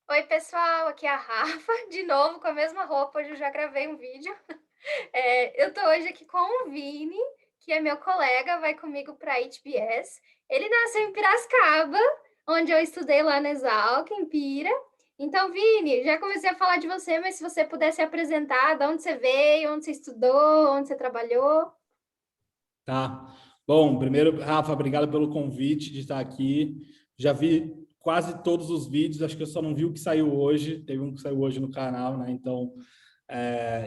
Oi, pessoal, aqui é a Rafa, de novo com a mesma roupa, hoje eu já gravei um vídeo. Eu tô hoje aqui com o Vini, que é meu colega, vai comigo para a HBS. Ele nasceu em Piracicaba, onde eu estudei lá na Exalc, em Pira. Então, Vini, já comecei a falar de você, mas se você pudesse apresentar, de onde você veio, onde você estudou, onde você trabalhou. Tá. Bom, primeiro, Rafa, obrigado pelo convite de estar aqui. Já vi quase todos os vídeos, acho que eu só não vi o que saiu hoje. Teve um que saiu hoje no canal, né? Então,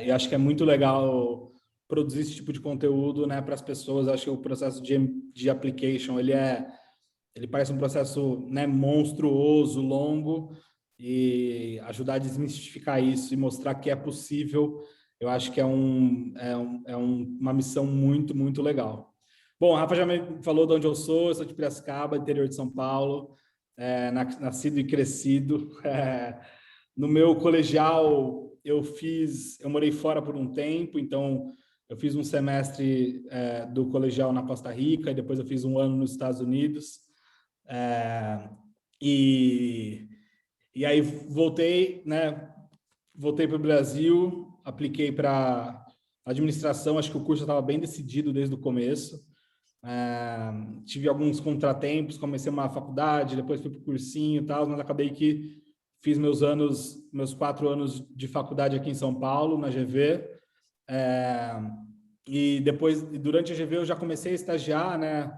eu acho que é muito legal produzir esse tipo de conteúdo, né, para as pessoas. Acho que o processo de application, ele parece um processo, né, monstruoso, longo, e ajudar a desmistificar isso e mostrar que é possível, eu acho que uma missão muito, muito legal. Bom, a Rafa já me falou de onde eu sou de Piracicaba, interior de São Paulo, nascido e crescido. No meu colegial, eu morei fora por um tempo, então eu fiz um semestre do colegial na Costa Rica, e depois eu fiz um ano nos Estados Unidos. É, e, e aí voltei, né? Voltei para o Brasil, apliquei para administração, acho que o curso estava bem decidido desde o começo. Tive alguns contratempos, comecei uma faculdade, depois fui para o cursinho e tal, mas acabei que fiz meus 4 anos de faculdade aqui em São Paulo, na GV. É, e depois, durante a GV, eu já comecei a estagiar, né?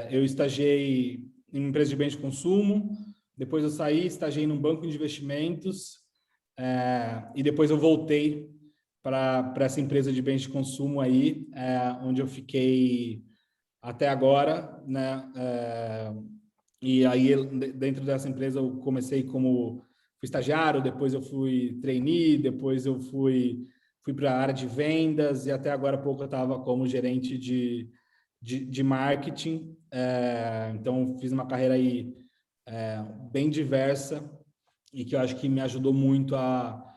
Eu estagiei em uma empresa de bens de consumo, depois eu saí, estagiei num banco de investimentos, e depois eu voltei para essa empresa de bens de consumo aí, onde eu fiquei até agora, né? E aí, dentro dessa empresa, eu comecei como fui estagiário, depois eu fui trainee, depois fui para a área de vendas, e até agora há pouco eu estava como gerente de marketing. Então, fiz uma carreira aí bem diversa e que eu acho que me ajudou muito a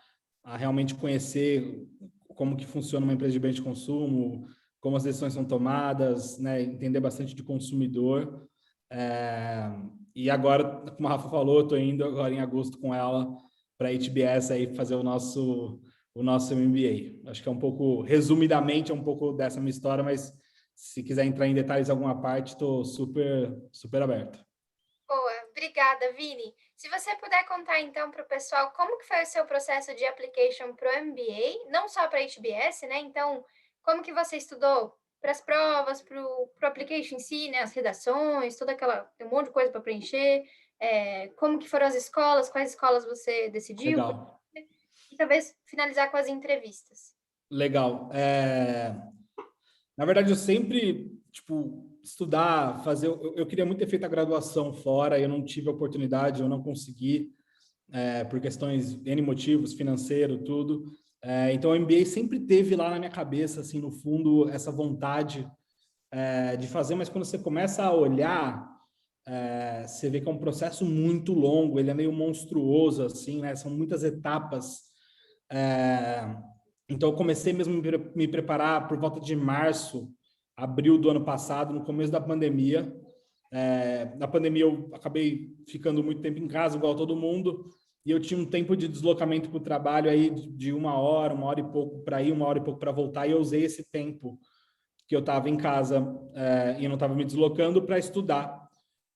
realmente conhecer como que funciona uma empresa de bens de consumo, como as decisões são tomadas, né, entender bastante de consumidor. É, e agora, como a Rafa falou, estou indo agora em agosto com ela para a HBS aí fazer o nosso MBA. Acho que é um pouco, resumidamente, é um pouco dessa minha história, mas se quiser entrar em detalhes alguma parte, estou super, super aberto. Boa, obrigada, Vini. Se você puder contar então para o pessoal como que foi o seu processo de application para o MBA, não só para a HBS, né? Então, como que você estudou para as provas, para o application em si, né? As redações, toda aquela, tem um monte de coisa para preencher. Como que foram as escolas, quais escolas você decidiu? Legal. E talvez finalizar com as entrevistas. Legal. Na verdade, eu sempre, tipo, estudar, fazer. Eu queria muito ter feito a graduação fora, eu não tive a oportunidade, eu não consegui, por questões N motivos, financeiro, tudo. Então, o MBA sempre teve lá na minha cabeça, assim, no fundo, essa vontade, de fazer, mas quando você começa a olhar, você vê que é um processo muito longo, ele é meio monstruoso, assim, né? São muitas etapas. É, então, eu comecei mesmo a me preparar por volta de março, abril do ano passado, no começo da pandemia. Na pandemia, eu acabei ficando muito tempo em casa, igual todo mundo, e eu tinha um tempo de deslocamento para o trabalho aí de uma hora e pouco para ir, uma hora e pouco para voltar, e eu usei esse tempo que eu estava em casa, e eu não estava me deslocando para estudar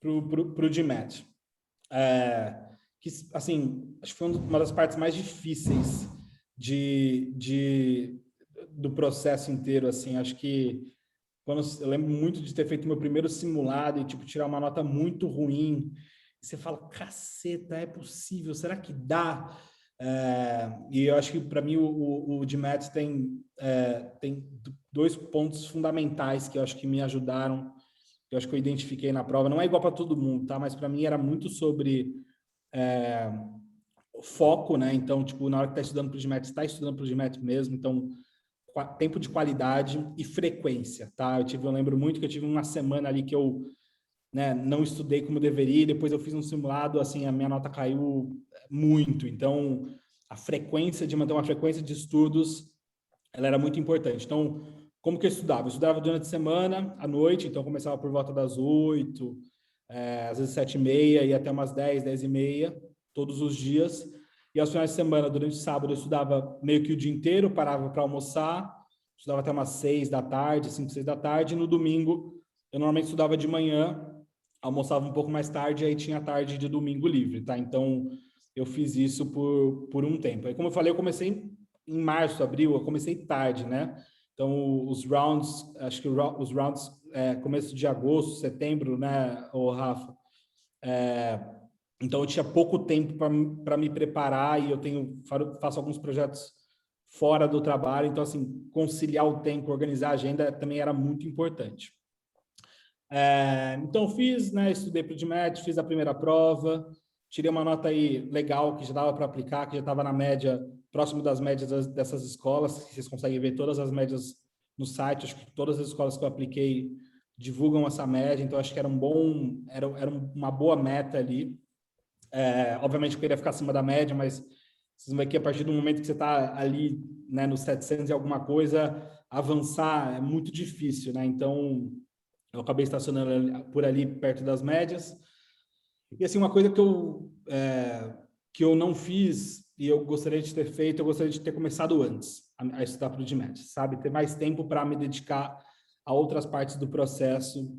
para o GMAT. Que, assim, acho que foi uma das partes mais difíceis do processo inteiro, assim, acho que quando eu lembro muito de ter feito meu primeiro simulado e, tipo, tirar uma nota muito ruim, e você fala, caceta, é possível, será que dá? E eu acho que, para mim, o GMAT tem dois pontos fundamentais que eu acho que me ajudaram, que eu acho que eu identifiquei na prova. Não é igual para todo mundo, tá? Mas para mim era muito sobre é, foco, né? Então, tipo, na hora que está estudando para o GMAT, está estudando para o GMAT mesmo. Então, tempo de qualidade e frequência, tá? Eu lembro muito que eu tive uma semana ali que eu, né, não estudei como deveria, e depois eu fiz um simulado, assim, a minha nota caiu muito. Então, a frequência de manter uma frequência de estudos, ela era muito importante. Então, como que eu estudava? Eu estudava durante a semana, à noite, então eu começava por volta das 8, às vezes 7h30, e até umas 10, 10h30. todos os dias. E aos finais de semana, durante o sábado, eu estudava meio que o dia inteiro, parava para almoçar, estudava até umas 6 da tarde, 5, 6 da tarde, e no domingo eu normalmente estudava de manhã, almoçava um pouco mais tarde, e aí tinha a tarde de domingo livre, tá? Então, eu fiz isso por um tempo. Aí, como eu falei, eu comecei em março, abril, eu comecei tarde, né? Então, os rounds, acho que os rounds, começo de agosto, setembro, né, o Rafa? Então, eu tinha pouco tempo para me preparar e faço alguns projetos fora do trabalho. Então, assim, conciliar o tempo, organizar a agenda também era muito importante. Então, fiz, né, estudei para o GMAT, fiz a primeira prova, tirei uma nota aí legal que já dava para aplicar, que já estava na média, próximo das médias dessas escolas. Vocês conseguem ver todas as médias no site. Acho que todas as escolas que eu apliquei divulgam essa média, então acho que era uma boa meta ali. Obviamente eu queria ficar acima da média, mas vocês vão ver que a partir do momento que você está ali, né, nos 700 e alguma coisa, avançar é muito difícil, né? Então, eu acabei estacionando por ali perto das médias. E assim, uma coisa que eu não fiz e eu gostaria de ter feito, eu gostaria de ter começado antes a estudar para o GMAT, sabe? Ter mais tempo para me dedicar a outras partes do processo,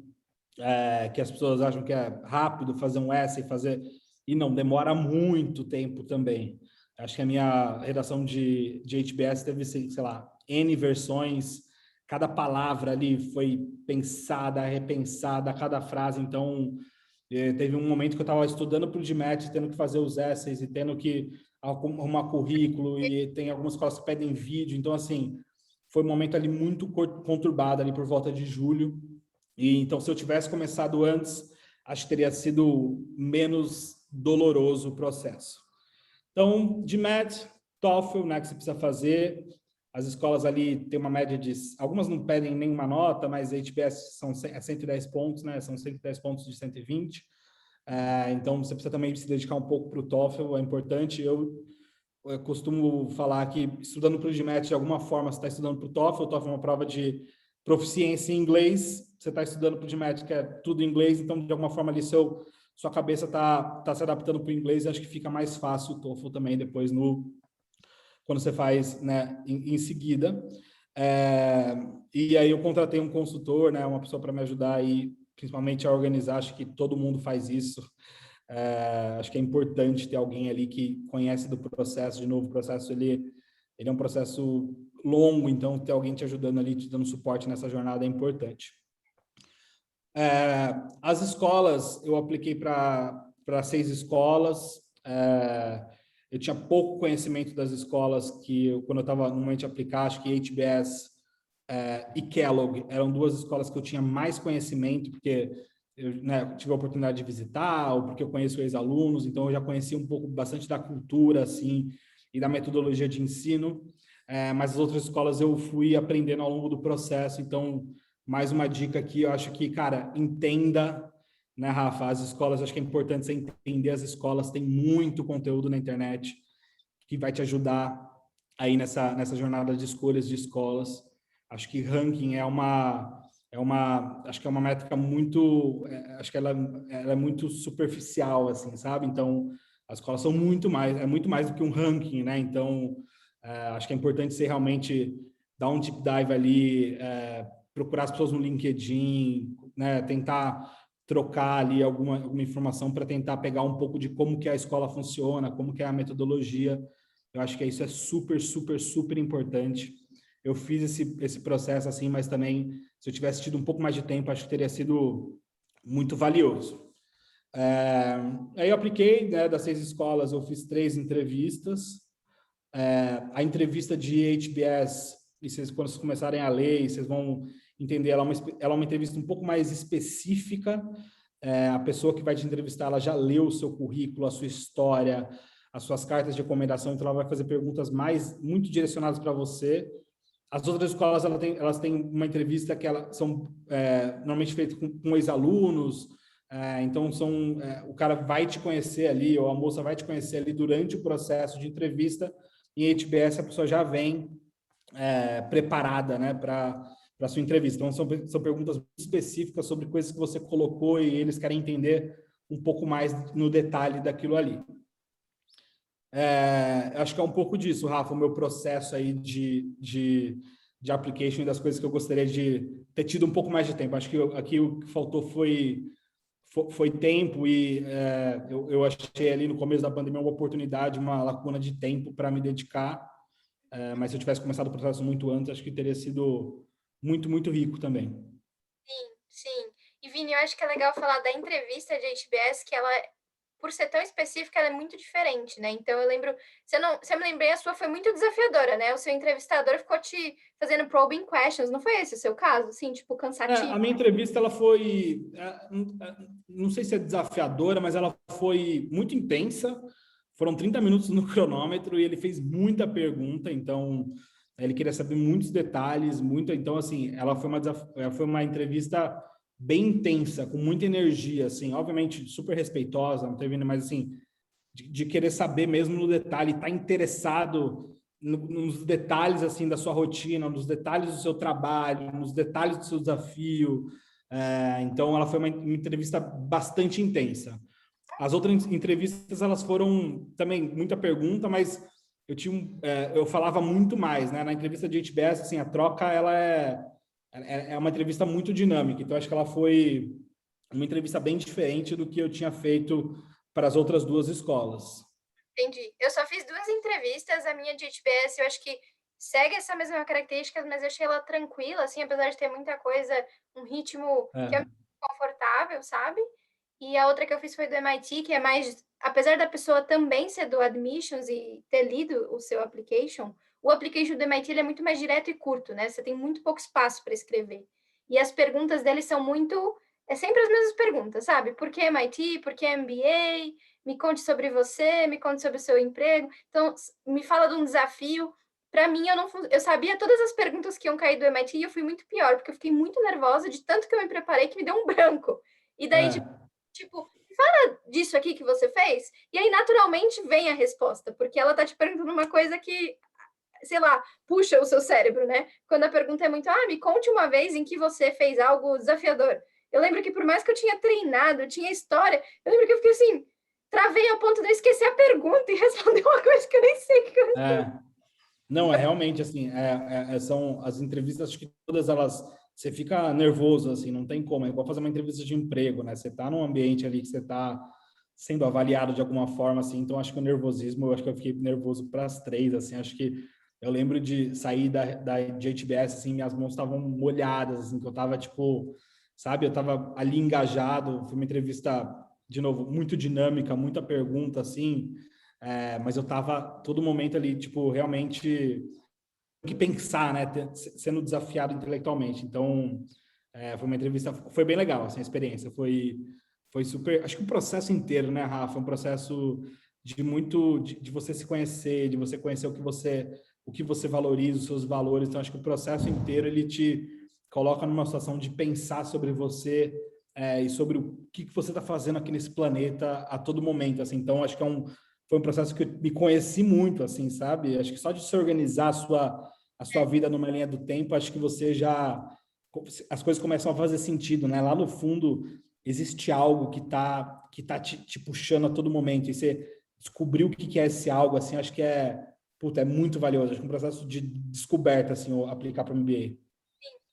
que as pessoas acham que é rápido fazer um essay, e não, demora muito tempo também. Acho que a minha redação de HBS teve, sei lá, N versões, cada palavra ali foi pensada, repensada, cada frase. Então, teve um momento que eu estava estudando para o GMAT, tendo que fazer os essays e tendo que arrumar currículo, e tem algumas escolas que pedem vídeo. Então, assim, foi um momento ali muito conturbado ali por volta de julho. E então, se eu tivesse começado antes, acho que teria sido menos doloroso o processo. Então, GMAT, TOEFL, né, que você precisa fazer. As escolas ali têm uma média de... Algumas não pedem nenhuma nota, mas a HBS são 110 pontos, né? São 110 pontos de 120. Então, você precisa também se dedicar um pouco para o TOEFL, é importante. Eu costumo falar que, estudando para o GMAT, de alguma forma, você está estudando para o TOEFL. O TOEFL é uma prova de proficiência em inglês. Você está estudando para o GMAT, que é tudo em inglês. Então, de alguma forma, ali, sua cabeça está se adaptando para o inglês. E acho que fica mais fácil o TOEFL também depois quando você faz, né, em seguida. E aí eu contratei um consultor, né, uma pessoa para me ajudar aí, principalmente a organizar. Acho que todo mundo faz isso. Acho que é importante ter alguém ali que conhece do processo. De novo, o processo ele é um processo longo, então ter alguém te ajudando ali, te dando suporte nessa jornada é importante. As escolas, eu apliquei para 6 escolas. Eu tinha pouco conhecimento das escolas quando eu estava no momento de aplicar. Acho que HBS e Kellogg eram 2 escolas que eu tinha mais conhecimento, porque eu, né, tive a oportunidade de visitar, ou porque eu conheço ex-alunos, então eu já conhecia um pouco, bastante da cultura, assim, e da metodologia de ensino. Mas as outras escolas eu fui aprendendo ao longo do processo. Então, mais uma dica aqui, eu acho que, cara, entenda, né, Rafa, as escolas. Acho que é importante você entender as escolas. Tem muito conteúdo na internet que vai te ajudar aí nessa jornada de escolhas de escolas. Acho que ranking acho que é uma métrica muito, acho que ela é muito superficial, assim, sabe? Então, as escolas são muito mais do que um ranking, né? Então, acho que é importante você realmente dar um deep dive ali, procurar as pessoas no LinkedIn, né? Tentar trocar ali alguma informação para tentar pegar um pouco de como que a escola funciona, como que é a metodologia. Eu acho que isso é super, super, super importante. Eu fiz esse processo assim, mas também, se eu tivesse tido um pouco mais de tempo, acho que teria sido muito valioso. Aí eu apliquei, né, das 6 escolas, eu fiz 3 entrevistas. A entrevista de HBS, e quando vocês começarem a ler, vocês vão entender, ela é uma entrevista um pouco mais específica. A pessoa que vai te entrevistar, ela já leu o seu currículo, a sua história, as suas cartas de recomendação, então ela vai fazer perguntas muito direcionadas para você. As outras escolas, elas têm uma entrevista que são normalmente feitas com ex-alunos. Então, o cara vai te conhecer ali, ou a moça vai te conhecer ali durante o processo de entrevista. Em HBS, a pessoa já vem preparada, né, para a sua entrevista. Então, são perguntas muito específicas sobre coisas que você colocou, e eles querem entender um pouco mais no detalhe daquilo ali. Acho que é um pouco disso, Rafa, o meu processo aí de application e das coisas que eu gostaria de ter tido um pouco mais de tempo. Acho que aqui o que faltou foi tempo e eu achei ali no começo da pandemia uma oportunidade, uma lacuna de tempo para me dedicar, mas se eu tivesse começado o processo muito antes, acho que teria sido muito, muito rico também. Sim, sim. E Vini, eu acho que é legal falar da entrevista de HBS, que ela, por ser tão específica, ela é muito diferente, né? Então eu lembro, se eu me lembrei, a sua foi muito desafiadora, né? O seu entrevistador ficou te fazendo probing questions, não foi esse o seu caso? Assim, tipo, A cansativo. minha entrevista, ela foi, não sei se é desafiadora, mas ela foi muito intensa. Foram 30 minutos no cronômetro e ele fez muita pergunta, então ele queria saber muitos detalhes, muito, então assim, ela foi uma entrevista bem intensa, com muita energia, assim, obviamente super respeitosa, não teve, mas assim, de querer saber mesmo no detalhe, estar interessado nos detalhes assim da sua rotina, nos detalhes do seu trabalho, nos detalhes do seu desafio. Então, ela foi uma entrevista bastante intensa. As outras entrevistas, elas foram também muita pergunta, mas eu falava muito mais, né? Na entrevista de HBS, assim, a troca, ela é uma entrevista muito dinâmica. Então, acho que ela foi uma entrevista bem diferente do que eu tinha feito para as outras duas escolas. Entendi. Eu só fiz 2 entrevistas, a minha de HBS, eu acho que segue essa mesma característica, mas eu achei ela tranquila, assim, apesar de ter muita coisa, um ritmo que é É, confortável, sabe? E a outra que eu fiz foi do MIT, que é mais, apesar da pessoa também ser do admissions e ter lido o application do MIT ele é muito mais direto e curto, né? Você tem muito pouco espaço para escrever. E as perguntas dele são muito, é sempre as mesmas perguntas, sabe? Por que MIT? Por que MBA? Me conte sobre você, me conte sobre o seu emprego. Então, me fala de um desafio. Para mim, eu sabia todas as perguntas que iam cair do MIT e eu fui muito pior, porque eu fiquei muito nervosa de tanto que eu me preparei que me deu um branco. E daí, é, tipo, fala disso aqui que você fez, e aí naturalmente vem a resposta, porque ela tá te perguntando uma coisa que, sei lá, puxa o seu cérebro, né? Quando a pergunta é muito, me conte uma vez em que você fez algo desafiador. Eu lembro que por mais que eu tinha treinado, eu tinha história, eu lembro que eu fiquei assim, travei ao ponto de eu esquecer a pergunta e responder uma coisa que eu nem sei o que eu respondi. é. Não, é realmente assim, são as entrevistas, acho que todas elas, você fica nervoso, assim, não tem como, é igual fazer uma entrevista de emprego, né? Você está num ambiente ali que você está sendo avaliado de alguma forma, assim, então acho que o nervosismo, eu acho que eu fiquei nervoso para as três, assim, acho que eu lembro de sair de HBS, assim, minhas mãos estavam molhadas, assim, que eu tava, tipo, sabe, eu tava ali engajado, foi uma entrevista, de novo, muito dinâmica, muita pergunta, assim, mas eu tava todo momento ali, tipo, realmente que pensar, né, sendo desafiado intelectualmente. Então, foi uma entrevista, foi bem legal, assim, a experiência, foi super, acho que o processo inteiro, né, Rafa, um processo de você se conhecer, de você conhecer o que você valoriza, os seus valores. Então, acho que o processo inteiro ele te coloca numa situação de pensar sobre você e sobre o que você está fazendo aqui nesse planeta a todo momento, assim. Então, acho que foi um processo que eu me conheci muito, assim, sabe? Acho que só de se organizar a sua vida numa linha do tempo, acho que você já as coisas começam a fazer sentido, né? Lá no fundo existe algo que tá te puxando a todo momento e você descobrir o que é esse algo, assim, acho que é muito valioso. Acho que é um processo de descoberta, assim, aplicar para o MBA.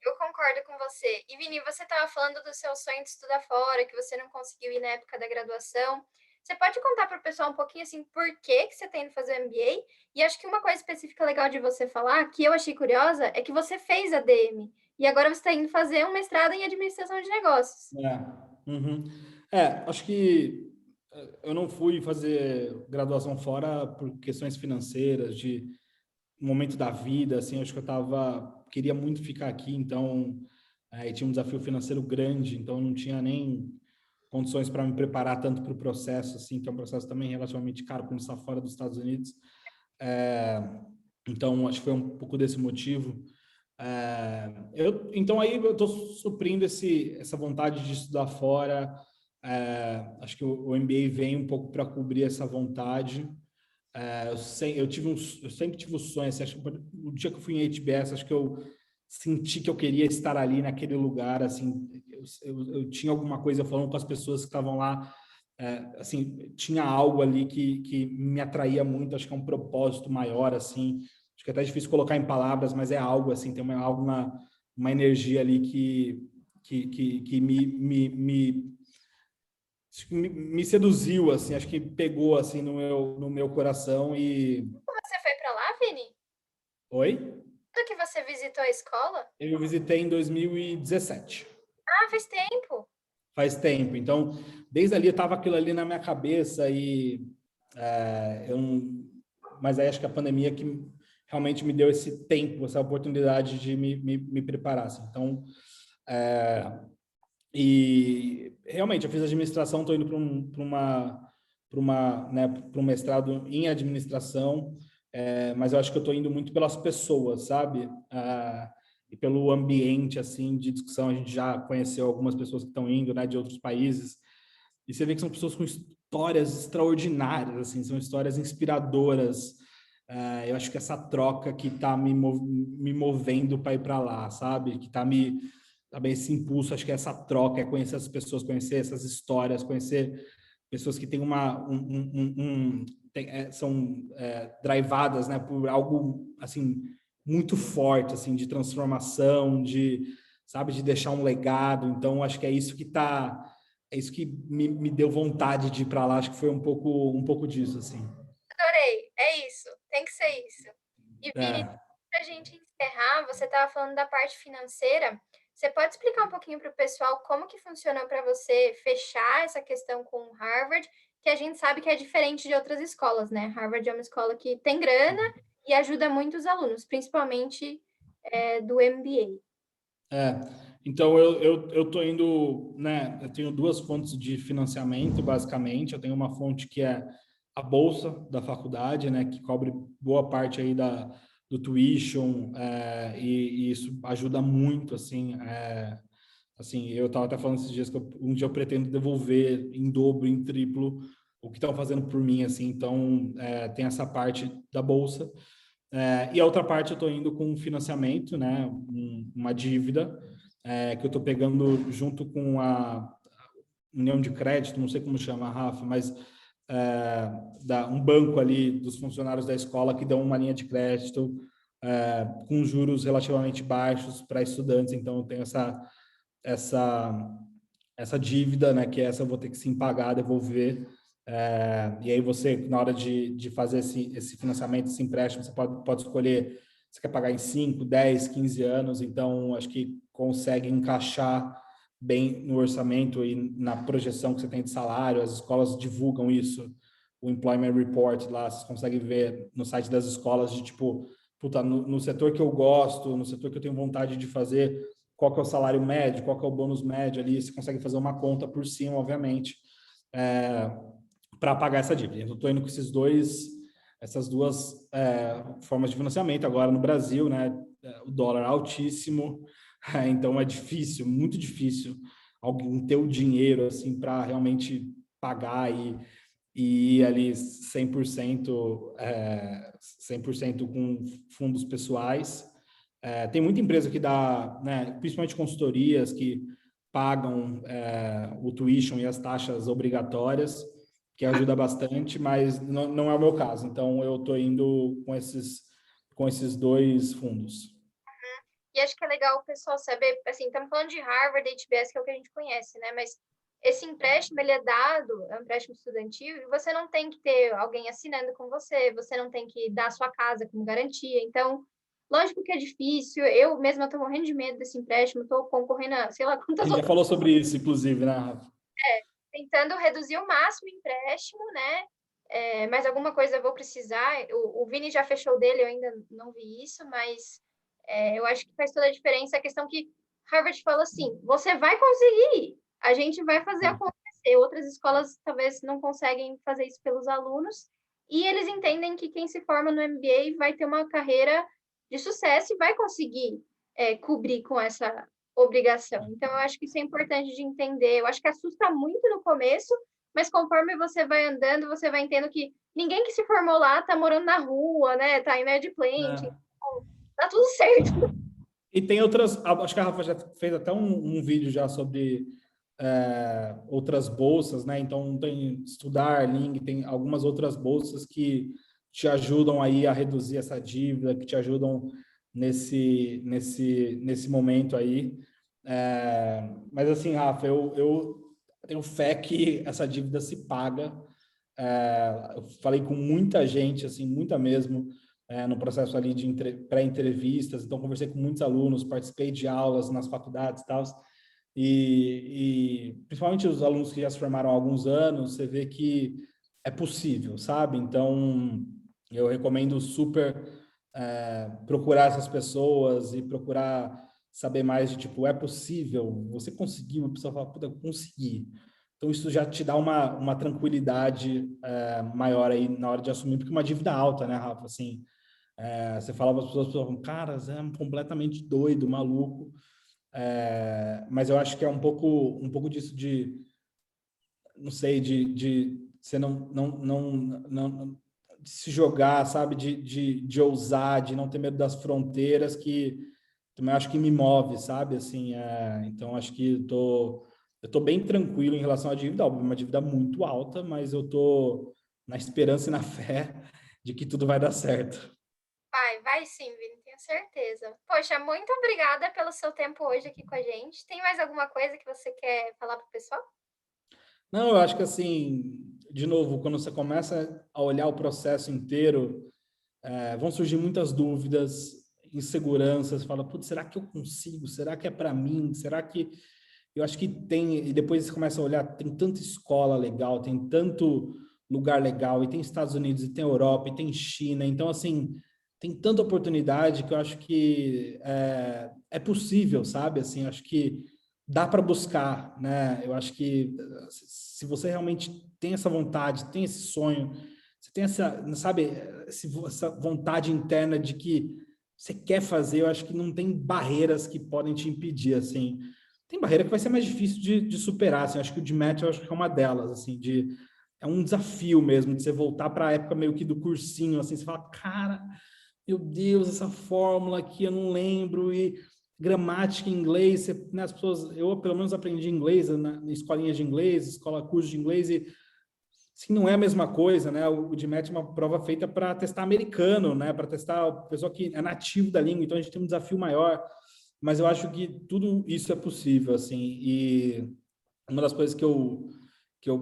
Eu concordo com você. E Vini, você estava falando do seu sonho de estudar fora, que você não conseguiu ir na época da graduação. Você pode contar para o pessoal um pouquinho assim, por que você está indo fazer o MBA? E acho que uma coisa específica legal de você falar, que eu achei curiosa, é que você fez a DM e agora você está indo fazer um mestrado em administração de negócios. Uhum. Acho que eu não fui fazer graduação fora por questões financeiras, de momento da vida, assim, acho que queria muito ficar aqui, então, tinha um desafio financeiro grande, então não tinha nem condições para me preparar tanto para o processo, assim, que é um processo também relativamente caro quando está fora dos Estados Unidos. É, então, acho que foi um pouco desse motivo. Então aí eu estou suprindo essa vontade de estudar fora. Acho que o MBA vem um pouco para cobrir essa vontade. Eu sempre tive o sonho, assim, acho que o dia que eu fui em HBS, acho que eu senti que eu queria estar ali naquele lugar, assim, eu tinha alguma coisa falando com as pessoas que estavam lá, assim, tinha algo ali que me atraía muito, acho que é um propósito maior, assim, acho que é até difícil colocar em palavras, mas é algo, assim, tem uma energia ali que me seduziu, assim, acho que pegou, assim, no meu coração e... Você foi para lá, Vini? Oi? Quando que você visitou a escola? Eu visitei em 2017. Ah, faz tempo. Faz tempo. Então, desde ali estava aquilo ali na minha cabeça mas aí acho que a pandemia que realmente me deu esse tempo, essa oportunidade de me preparar. Assim. Então, e realmente eu fiz administração, estou indo para um mestrado em administração, mas eu acho que eu estou indo muito pelas pessoas, sabe? E pelo ambiente assim de discussão. A gente já conheceu algumas pessoas que estão indo, né, de outros países, e você vê que são pessoas com histórias extraordinárias, assim, são histórias inspiradoras. Eu acho que essa troca que está me movendo para ir para lá, sabe? Que está também esse impulso, acho que é essa troca, é conhecer as pessoas, conhecer essas histórias, conhecer pessoas que têm são drivadas, né, por algo assim muito forte, assim, de transformação, sabe, de deixar um legado. Então, acho que é isso que me deu vontade de ir para lá. Acho que foi um pouco disso, assim. Adorei. É isso. Tem que ser isso. E Vini, É. para a gente encerrar, você estava falando da parte financeira. Você pode explicar um pouquinho para o pessoal como que funcionou para você fechar essa questão com Harvard, que a gente sabe que é diferente de outras escolas, né? Harvard é uma escola que tem grana e ajuda muitos alunos, principalmente do MBA. Então, eu tô indo, né? Eu tenho duas fontes de financiamento, basicamente. Eu tenho uma fonte que é a bolsa da faculdade, né? Que cobre boa parte aí do tuition, e isso ajuda muito, assim. Assim, eu estava até falando esses dias que um dia eu pretendo devolver em dobro, em triplo o que estão fazendo por mim, assim. Então, tem essa parte da bolsa. E a outra parte eu estou indo com financiamento, né? Uma dívida que eu estou pegando junto com a União de Crédito, não sei como chama, Rafa, mas um banco ali dos funcionários da escola que dão uma linha de crédito com juros relativamente baixos para estudantes. Então, eu tenho essa, essa dívida, né? Que essa eu vou ter que sim pagar, devolver. E aí você, na hora de fazer esse financiamento, esse empréstimo, você pode escolher se quer pagar em 5, 10, 15 anos. Então, acho que consegue encaixar bem no orçamento e na projeção que você tem de salário. As escolas divulgam isso, o Employment Report lá, vocês conseguem ver no site das escolas de tipo, puta, no setor que eu gosto, no setor que eu tenho vontade de fazer, qual que é o salário médio, qual que é o bônus médio ali, você consegue fazer uma conta por cima, obviamente, para pagar essa dívida. Eu estou indo com essas duas formas de financiamento. Agora no Brasil, né, o dólar é altíssimo, então é difícil, muito difícil alguém ter o dinheiro assim para realmente pagar e ir ali 100%, 100% com fundos pessoais. Tem muita empresa que dá, né, principalmente consultorias que pagam o tuition e as taxas obrigatórias, que ajuda bastante, mas não é o meu caso. Então, eu estou indo com esses dois fundos. E acho que é legal o pessoal saber, assim, estamos falando de Harvard, HBS, que é o que a gente conhece, né? Mas esse empréstimo, ele é dado, é um empréstimo estudantil, e você não tem que ter alguém assinando com você, você não tem que dar a sua casa como garantia. Então, lógico que é difícil, eu mesma estou morrendo de medo desse empréstimo, estou concorrendo a, sei lá, A quantas gente já outras, falou sobre isso, inclusive, né, Rafa? tentando reduzir o máximo o empréstimo, né? Mas alguma coisa eu vou precisar. O Vini já fechou o dele, eu ainda não vi isso, mas eu acho que faz toda a diferença a questão que Harvard fala assim: você vai conseguir, a gente vai fazer acontecer. Outras escolas talvez não conseguem fazer isso pelos alunos, e eles entendem que quem se forma no MBA vai ter uma carreira de sucesso e vai conseguir cobrir com essa obrigação. Então, eu acho que isso é importante de entender. Eu acho que assusta muito no começo, mas conforme você vai andando, você vai entendendo que ninguém que se formou lá tá morando na rua, né? Tá inadimplente. Então, tá tudo certo. E tem outras, acho que a Rafa já fez até um vídeo já sobre outras bolsas, né? Então tem Estudar, Ling, tem algumas outras bolsas que te ajudam aí a reduzir essa dívida, que te ajudam nesse momento aí. Mas assim, Rafa, eu tenho fé que essa dívida se paga. Eu falei com muita gente, assim, muita mesmo, no processo ali de pré-entrevistas, então conversei com muitos alunos, participei de aulas nas faculdades e tal, e principalmente os alunos que já se formaram há alguns anos, você vê que é possível, sabe? Então, eu recomendo super procurar essas pessoas e procurar saber mais de, tipo, é possível, você conseguiu, a pessoa fala, puta, eu consegui. Então, isso já te dá uma tranquilidade maior aí na hora de assumir, porque uma dívida alta, né, Rafa? Assim, você falava para as pessoas falavam, cara, é completamente doido, maluco. Mas eu acho que é um pouco disso de, não sei, de você não de se jogar, sabe? De ousar, de não ter medo das fronteiras, que também acho que me move, sabe? Assim, então acho que eu tô bem tranquilo em relação à dívida, óbvio, uma dívida muito alta, mas eu tô na esperança e na fé de que tudo vai dar certo. Vai sim, Vini, tenho certeza. Poxa, muito obrigada pelo seu tempo hoje aqui com a gente. Tem mais alguma coisa que você quer falar para o pessoal? Não, eu acho que assim, de novo, quando você começa a olhar o processo inteiro, vão surgir muitas dúvidas, inseguranças, fala, putz, será que eu consigo? Será que é para mim? Será que eu acho que tem, e depois você começa a olhar, tem tanta escola legal, tem tanto lugar legal, e tem Estados Unidos, e tem Europa, e tem China, então assim, tem tanta oportunidade que eu acho que é possível, sabe? Assim, acho que dá para buscar, né? Eu acho que se você realmente tem essa vontade, tem esse sonho, você tem essa, sabe, essa vontade interna de que você quer fazer, eu acho que não tem barreiras que podem te impedir, assim. Tem barreira que vai ser mais difícil de superar, assim. Acho que o de match, eu acho que é uma delas, assim, é um desafio mesmo, de você voltar para a época meio que do cursinho, assim, você fala, cara, meu Deus, essa fórmula aqui eu não lembro, e gramática em inglês, né, as pessoas, eu pelo menos aprendi inglês na escolinha de inglês, escola curso de inglês, e sim, não é a mesma coisa, né? O GMAT é uma prova feita para testar americano, né? Para testar o pessoal que é nativo da língua, então a gente tem um desafio maior, mas eu acho que tudo isso é possível, assim, e uma das coisas que eu,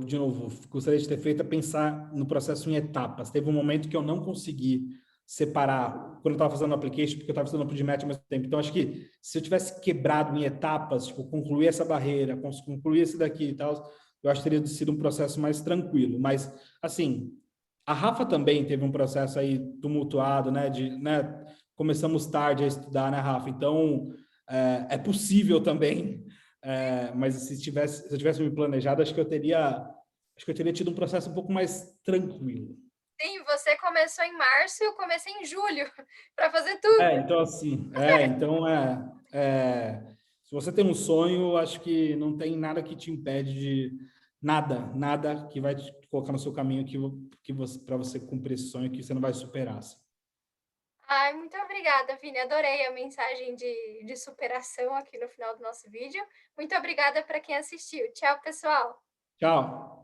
de novo, gostaria de ter feito é pensar no processo em etapas. Teve um momento que eu não consegui separar, quando eu estava fazendo o application, porque eu estava estudando para o GMAT ao mesmo tempo. Então, acho que se eu tivesse quebrado em etapas, tipo, concluir essa barreira, concluir esse daqui e tal, eu acho que teria sido um processo mais tranquilo. Mas, assim, a Rafa também teve um processo aí tumultuado, né? Né, começamos tarde a estudar, né, Rafa? Então, é possível também, mas se eu tivesse me planejado, acho que eu teria tido um processo um pouco mais tranquilo. Sim, você começou em março e eu comecei em julho para fazer tudo. Então assim, se você tem um sonho, eu acho que não tem nada que te impede de nada que vai te colocar no seu caminho que você, para você cumprir esse sonho que você não vai superar. Assim. Ai, muito obrigada, Vini. Adorei a mensagem de superação aqui no final do nosso vídeo. Muito obrigada para quem assistiu. Tchau, pessoal. Tchau.